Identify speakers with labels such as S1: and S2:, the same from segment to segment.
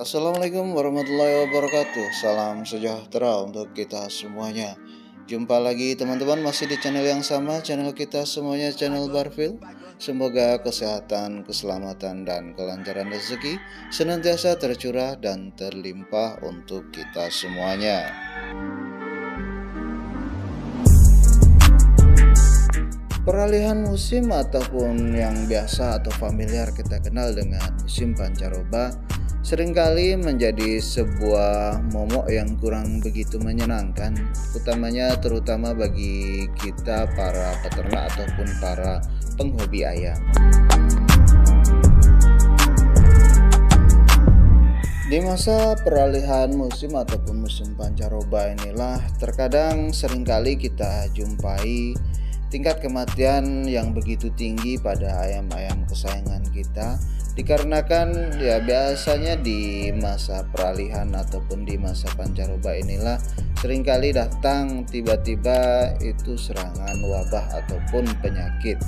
S1: Assalamualaikum warahmatullahi wabarakatuh. Salam sejahtera untuk kita semuanya. Jumpa lagi teman-teman, masih di channel yang sama, channel kita semuanya, channel Barfil. Semoga kesehatan, keselamatan, dan kelancaran rezeki senantiasa tercurah dan terlimpah untuk kita semuanya. Peralihan musim ataupun yang biasa atau familiar kita kenal dengan musim pancaroba seringkali menjadi sebuah momok yang kurang begitu menyenangkan, terutama bagi kita para peternak ataupun para penghobi ayam. Di masa peralihan musim ataupun musim pancaroba inilah terkadang seringkali kita jumpai tingkat kematian yang begitu tinggi pada ayam-ayam kesayangan kita, dikarenakan ya biasanya di masa peralihan ataupun di masa pancaroba inilah seringkali datang tiba-tiba itu serangan wabah ataupun penyakit.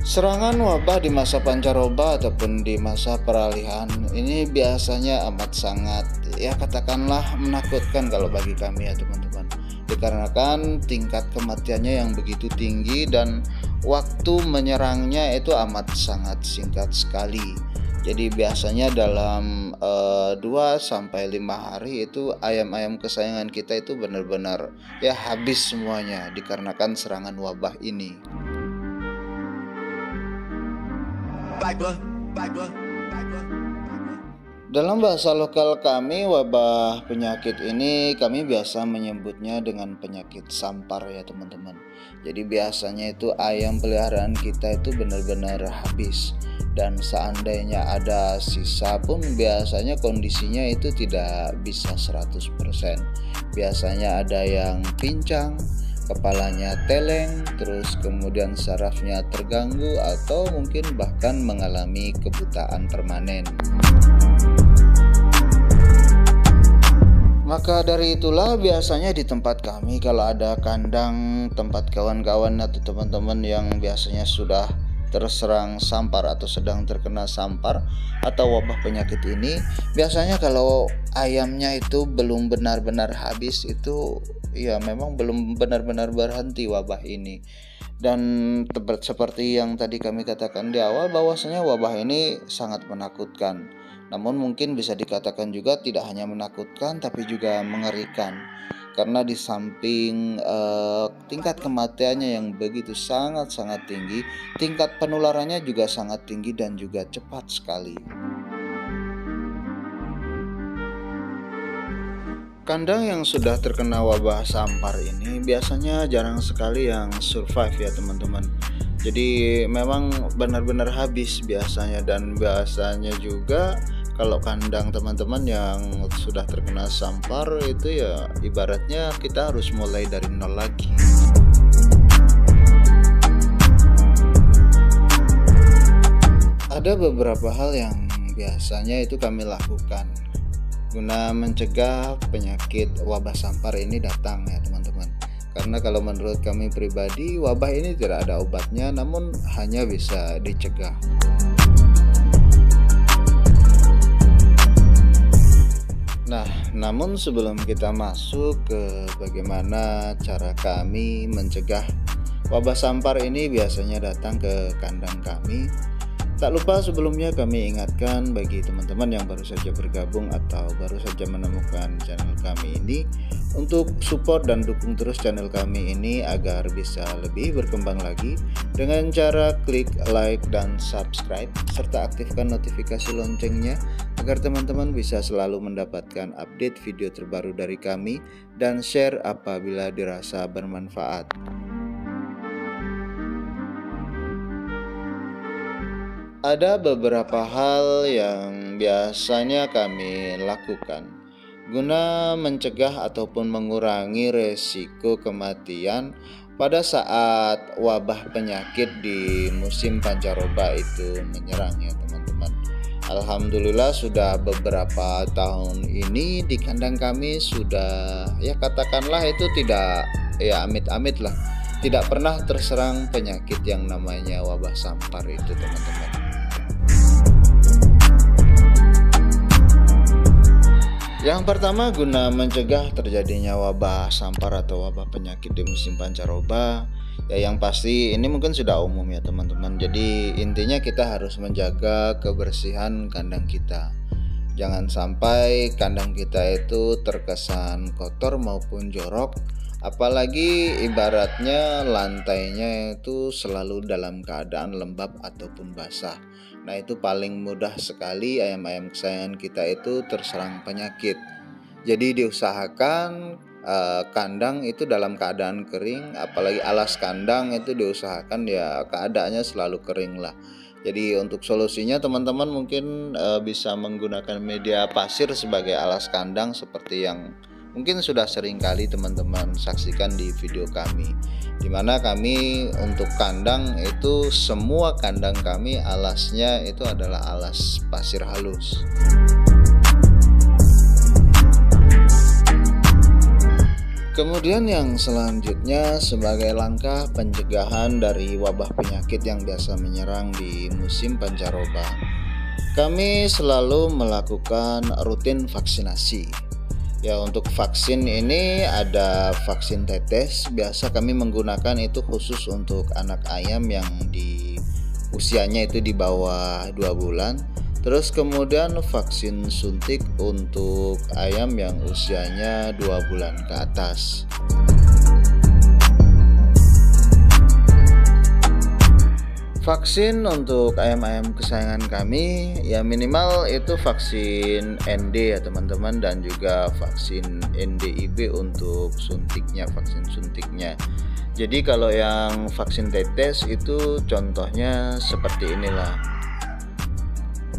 S1: Serangan wabah di masa pancaroba ataupun di masa peralihan ini biasanya amat sangat, ya katakanlah, menakutkan kalau bagi kami ya teman-teman, dikarenakan tingkat kematiannya yang begitu tinggi dan waktu menyerangnya itu amat sangat singkat sekali. Jadi biasanya dalam 2-5 hari itu ayam-ayam kesayangan kita itu benar-benar ya habis semuanya dikarenakan serangan wabah ini. Dalam bahasa lokal kami, wabah penyakit ini kami biasa menyebutnya dengan penyakit sampar ya teman-teman. Jadi biasanya itu ayam peliharaan kita itu benar-benar habis, dan seandainya ada sisa pun biasanya kondisinya itu tidak bisa 100%. Biasanya ada yang pincang, kepalanya teleng, terus kemudian sarafnya terganggu, atau mungkin bahkan mengalami kebutaan permanen. Maka dari itulah biasanya di tempat kami kalau ada kandang tempat kawan-kawan atau teman-teman yang biasanya sudah terserang sampar atau sedang terkena sampar atau wabah penyakit ini, biasanya kalau ayamnya itu belum benar-benar habis itu ya memang belum benar-benar berhenti wabah ini. Dan seperti yang tadi kami katakan di awal, bahwasanya wabah ini sangat menakutkan. Namun mungkin bisa dikatakan juga tidak hanya menakutkan tapi juga mengerikan, karena di samping tingkat kematiannya yang begitu sangat-sangat tinggi, tingkat penularannya juga sangat tinggi dan juga cepat sekali. Kandang yang sudah terkena wabah sampar ini biasanya jarang sekali yang survive ya teman-teman. Jadi memang benar-benar habis biasanya, dan biasanya juga kalau kandang teman-teman yang sudah terkena sampar itu ya ibaratnya kita harus mulai dari nol lagi. Ada beberapa hal yang biasanya itu kami lakukan guna mencegah penyakit wabah sampar ini datang ya teman-teman. Karena kalau menurut kami pribadi, wabah ini tidak ada obatnya, namun hanya bisa dicegah. Nah, namun sebelum kita masuk ke bagaimana cara kami mencegah wabah sampar ini biasanya datang ke kandang kami, tak lupa sebelumnya kami ingatkan bagi teman-teman yang baru saja bergabung atau baru saja menemukan channel kami ini untuk support dan dukung terus channel kami ini agar bisa lebih berkembang lagi dengan cara klik like dan subscribe serta aktifkan notifikasi loncengnya agar teman-teman bisa selalu mendapatkan update video terbaru dari kami dan share apabila dirasa bermanfaat. Ada beberapa hal yang biasanya kami lakukan guna mencegah ataupun mengurangi resiko kematian pada saat wabah penyakit di musim pancaroba itu menyerang ya teman-teman. Alhamdulillah sudah beberapa tahun ini di kandang kami sudah ya katakanlah itu tidak ya amit-amit lah, tidak pernah terserang penyakit yang namanya wabah sampar itu teman-teman. Yang pertama, guna mencegah terjadinya wabah sampar atau wabah penyakit di musim pancaroba, ya yang pasti ini mungkin sudah umum ya teman-teman. Jadi intinya kita harus menjaga kebersihan kandang kita. Jangan sampai kandang kita itu terkesan kotor maupun jorok, apalagi ibaratnya lantainya itu selalu dalam keadaan lembab ataupun basah. Nah, itu paling mudah sekali ayam-ayam kesayangan kita itu terserang penyakit. Jadi diusahakan kandang itu dalam keadaan kering, apalagi alas kandang itu diusahakan ya keadaannya selalu kering lah. Jadi untuk solusinya teman-teman mungkin bisa menggunakan media pasir sebagai alas kandang seperti yang mungkin sudah sering kali teman-teman saksikan di video kami, dimana kami untuk kandang itu semua kandang kami alasnya itu adalah alas pasir halus. Kemudian yang selanjutnya sebagai langkah pencegahan dari wabah penyakit yang biasa menyerang di musim pancaroba, kami selalu melakukan rutin vaksinasi. Ya, untuk vaksin ini ada vaksin tetes, biasa kami menggunakan itu khusus untuk anak ayam yang di usianya itu di bawah 2 bulan. Terus kemudian vaksin suntik untuk ayam yang usianya 2 bulan ke atas. Vaksin untuk ayam-ayam kesayangan kami ya minimal itu vaksin ND ya teman-teman, dan juga vaksin NDIB untuk suntiknya, vaksin suntiknya. Jadi kalau yang vaksin tetes itu contohnya seperti inilah.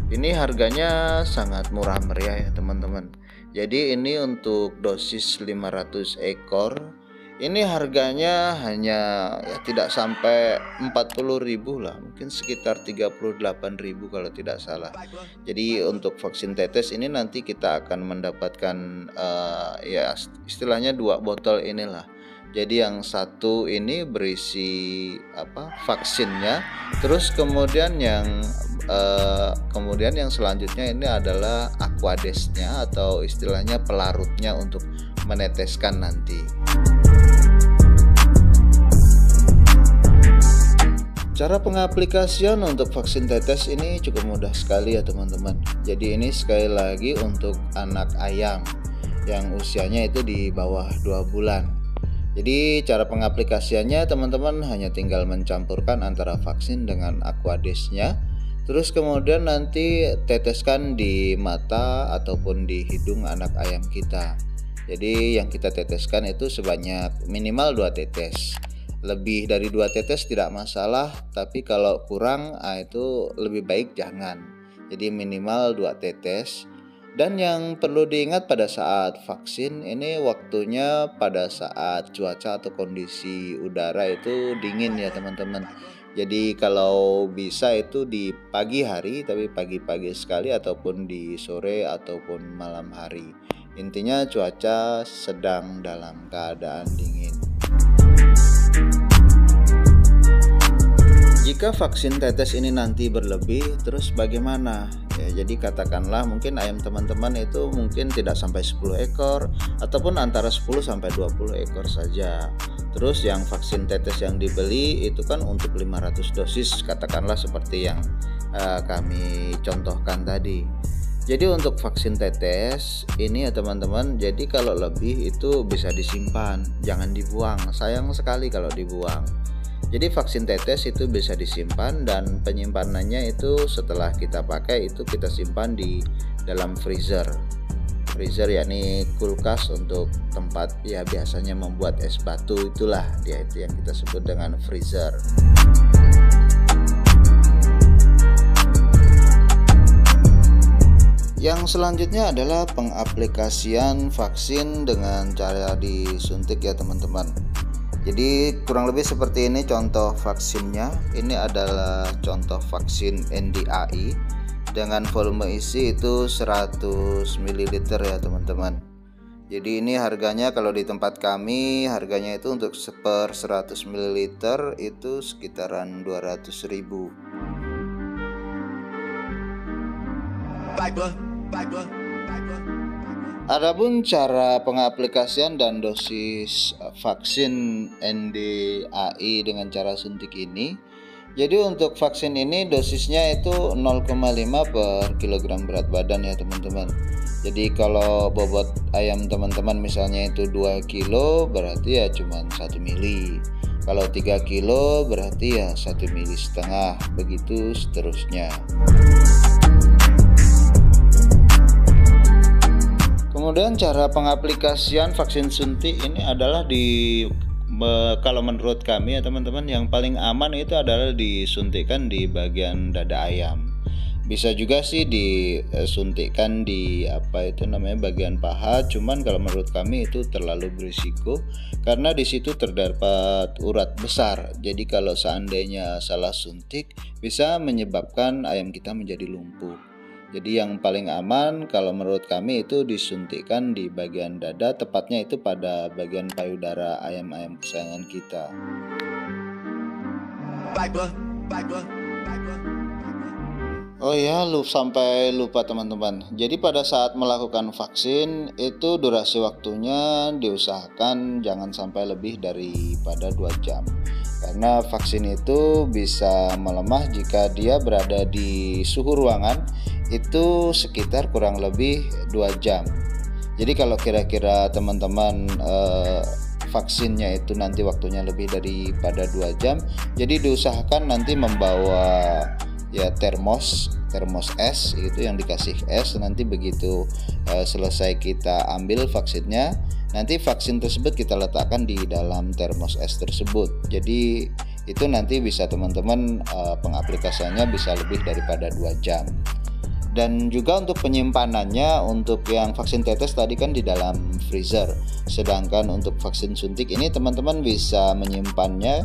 S1: Ini harganya sangat murah meriah ya teman-teman. Jadi ini untuk dosis 500 ekor. Ini harganya hanya ya tidak sampai 40.000 lah, mungkin sekitar 38.000 kalau tidak salah. Jadi untuk vaksin tetes ini nanti kita akan mendapatkan ya istilahnya 2 botol inilah. Jadi yang satu ini berisi vaksinnya, terus kemudian yang selanjutnya ini adalah aquadesnya atau istilahnya pelarutnya untuk meneteskan nanti. Cara pengaplikasian untuk vaksin tetes ini cukup mudah sekali ya teman-teman. Jadi ini sekali lagi untuk anak ayam yang usianya itu di bawah 2 bulan. Jadi cara pengaplikasiannya teman-teman hanya tinggal mencampurkan antara vaksin dengan aquadesnya. Terus kemudian nanti teteskan di mata ataupun di hidung anak ayam kita. Jadi yang kita teteskan itu sebanyak minimal 2 tetes. Lebih dari 2 tetes tidak masalah, tapi kalau kurang itu lebih baik jangan. Jadi minimal 2 tetes. Dan yang perlu diingat pada saat vaksin ini waktunya pada saat cuaca atau kondisi udara itu dingin ya teman-teman. Jadi kalau bisa itu di pagi hari, tapi pagi-pagi sekali ataupun di sore ataupun malam hari. Intinya cuaca sedang dalam keadaan dingin. Jika vaksin tetes ini nanti berlebih, terus bagaimana? Ya, jadi katakanlah mungkin ayam teman-teman itu mungkin tidak sampai 10 ekor ataupun antara 10 sampai 20 ekor saja. Terus yang vaksin tetes yang dibeli itu kan untuk 500 dosis, katakanlah seperti yang kami contohkan tadi. Jadi untuk vaksin tetes ini ya teman-teman, jadi kalau lebih itu bisa disimpan, jangan dibuang. Sayang sekali kalau dibuang. Jadi vaksin tetes itu bisa disimpan, dan penyimpanannya itu setelah kita pakai itu kita simpan di dalam freezer. Freezer yakni kulkas untuk tempat ya biasanya membuat es batu, itulah dia itu yang kita sebut dengan freezer. Yang selanjutnya adalah pengaplikasian vaksin dengan cara disuntik ya teman-teman. Jadi kurang lebih seperti ini contoh vaksinnya. Ini adalah contoh vaksin NDAI dengan volume isi itu 100 ml ya teman-teman. Jadi ini harganya kalau di tempat kami harganya itu untuk per 100 ml itu sekitaran 200.000. Adapun cara pengaplikasian dan dosis vaksin NDAI dengan cara suntik ini, jadi untuk vaksin ini dosisnya itu 0,5 per kilogram berat badan ya teman-teman. Jadi kalau bobot ayam teman-teman misalnya itu 2 kilo, berarti ya cuma 1 mili. Kalau 3 kilo berarti ya 1,5 mili, begitu seterusnya. Kemudian cara pengaplikasian vaksin suntik ini adalah kalau menurut kami ya teman-teman, yang paling aman itu adalah disuntikkan di bagian dada ayam. Bisa juga sih disuntikkan di bagian paha, cuman kalau menurut kami itu terlalu berisiko karena di situ terdapat urat besar. Jadi kalau seandainya salah suntik bisa menyebabkan ayam kita menjadi lumpuh. Jadi yang paling aman kalau menurut kami itu disuntikkan di bagian dada, tepatnya itu pada bagian payudara ayam-ayam kesayangan kita. Oh ya, sampai lupa teman-teman. Jadi pada saat melakukan vaksin itu durasi waktunya diusahakan jangan sampai lebih daripada 2 jam. Karena vaksin itu bisa melemah jika dia berada di suhu ruangan itu sekitar kurang lebih 2 jam. Jadi kalau kira-kira teman-teman vaksinnya itu nanti waktunya lebih daripada 2 jam, jadi diusahakan nanti membawa ya termos es itu yang dikasih es. Nanti begitu selesai kita ambil vaksinnya, nanti vaksin tersebut kita letakkan di dalam termos es tersebut. Jadi itu nanti bisa teman-teman pengaplikasiannya bisa lebih daripada 2 jam. Dan juga untuk penyimpanannya, untuk yang vaksin tetes tadi kan di dalam freezer, sedangkan untuk vaksin suntik ini teman-teman bisa menyimpannya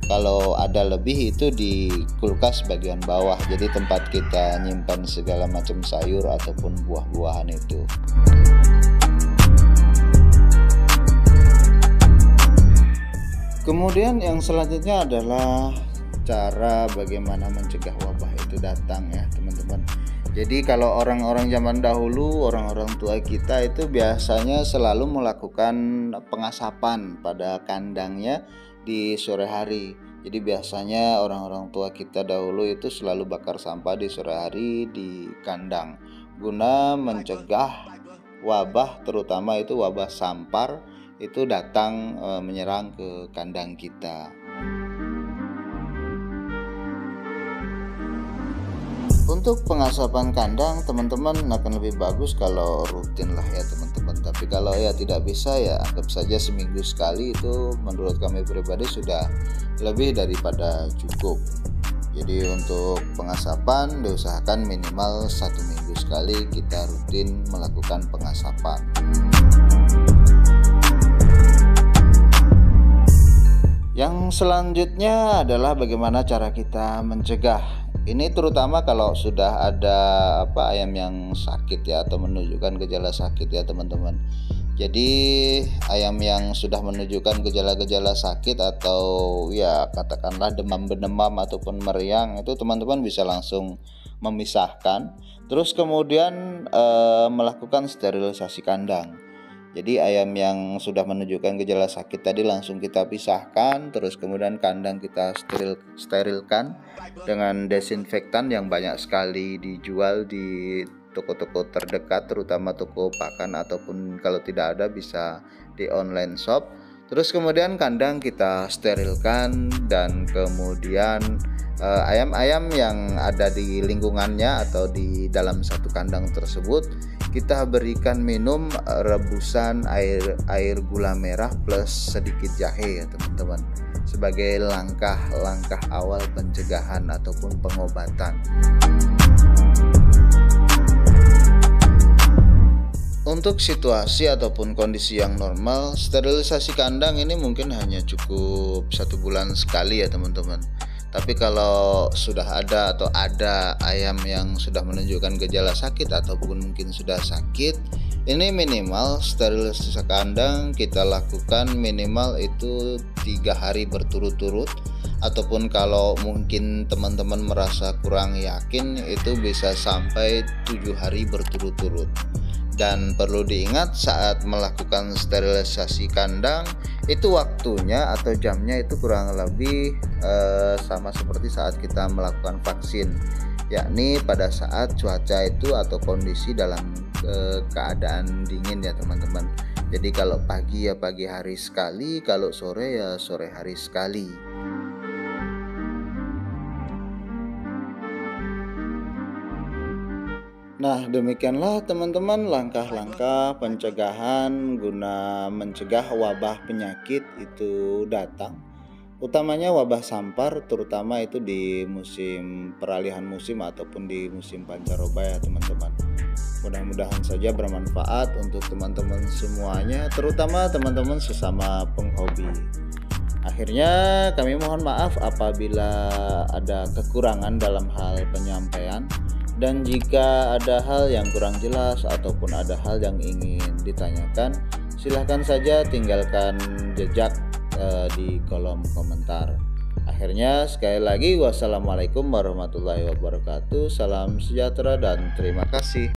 S1: kalau ada lebih itu di kulkas bagian bawah, jadi tempat kita nyimpan segala macam sayur ataupun buah-buahan itu. Kemudian yang selanjutnya adalah cara bagaimana mencegah wabah itu datang ya teman-teman. Jadi kalau orang-orang zaman dahulu, orang-orang tua kita itu biasanya selalu melakukan pengasapan pada kandangnya di sore hari. Jadi biasanya orang-orang tua kita dahulu itu selalu bakar sampah di sore hari di kandang guna mencegah wabah, terutama itu wabah sampar itu datang menyerang ke kandang kita. Untuk pengasapan kandang teman-teman akan lebih bagus kalau rutin lah ya teman-teman. Tapi kalau ya tidak bisa ya anggap saja seminggu sekali, itu menurut kami pribadi sudah lebih daripada cukup. Jadi untuk pengasapan diusahakan minimal 1 minggu sekali kita rutin melakukan pengasapan. Yang selanjutnya adalah bagaimana cara kita mencegah. Ini terutama kalau sudah ada ayam yang sakit ya, atau menunjukkan gejala sakit ya teman-teman. Jadi ayam yang sudah menunjukkan gejala-gejala sakit atau ya katakanlah demam ataupun meriang, itu teman-teman bisa langsung memisahkan. Terus kemudian melakukan sterilisasi kandang. Jadi ayam yang sudah menunjukkan gejala sakit tadi langsung kita pisahkan, terus kemudian kandang kita sterilkan dengan desinfektan yang banyak sekali dijual di toko-toko terdekat, terutama toko pakan, ataupun kalau tidak ada bisa di online shop. Terus kemudian kandang kita sterilkan, dan kemudian ayam-ayam yang ada di lingkungannya atau di dalam satu kandang tersebut kita berikan minum rebusan air gula merah plus sedikit jahe ya teman-teman, sebagai langkah awal pencegahan ataupun pengobatan. Untuk situasi ataupun kondisi yang normal, sterilisasi kandang ini mungkin hanya cukup 1 bulan sekali ya teman-teman. Tapi kalau sudah ada ayam yang sudah menunjukkan gejala sakit ataupun mungkin sudah sakit, ini minimal sterilisasi kandang kita lakukan minimal itu 3 hari berturut-turut, ataupun kalau mungkin teman-teman merasa kurang yakin itu bisa sampai 7 hari berturut-turut. Dan perlu diingat saat melakukan sterilisasi kandang itu waktunya atau jamnya itu kurang lebih sama seperti saat kita melakukan vaksin, yakni pada saat cuaca itu atau kondisi dalam keadaan dingin ya teman-teman. Jadi kalau pagi ya pagi hari sekali, kalau sore ya sore hari sekali. Nah, demikianlah teman-teman langkah-langkah pencegahan guna mencegah wabah penyakit itu datang. Utamanya wabah sampar, terutama itu di musim peralihan musim ataupun di musim pancaroba ya teman-teman. Mudah-mudahan saja bermanfaat untuk teman-teman semuanya, terutama teman-teman sesama penghobi. Akhirnya kami mohon maaf apabila ada kekurangan dalam hal penyampaian, dan jika ada hal yang kurang jelas ataupun ada hal yang ingin ditanyakan, silahkan saja tinggalkan jejak di kolom komentar. Akhirnya sekali lagi wassalamualaikum warahmatullahi wabarakatuh. Salam sejahtera dan terima kasih.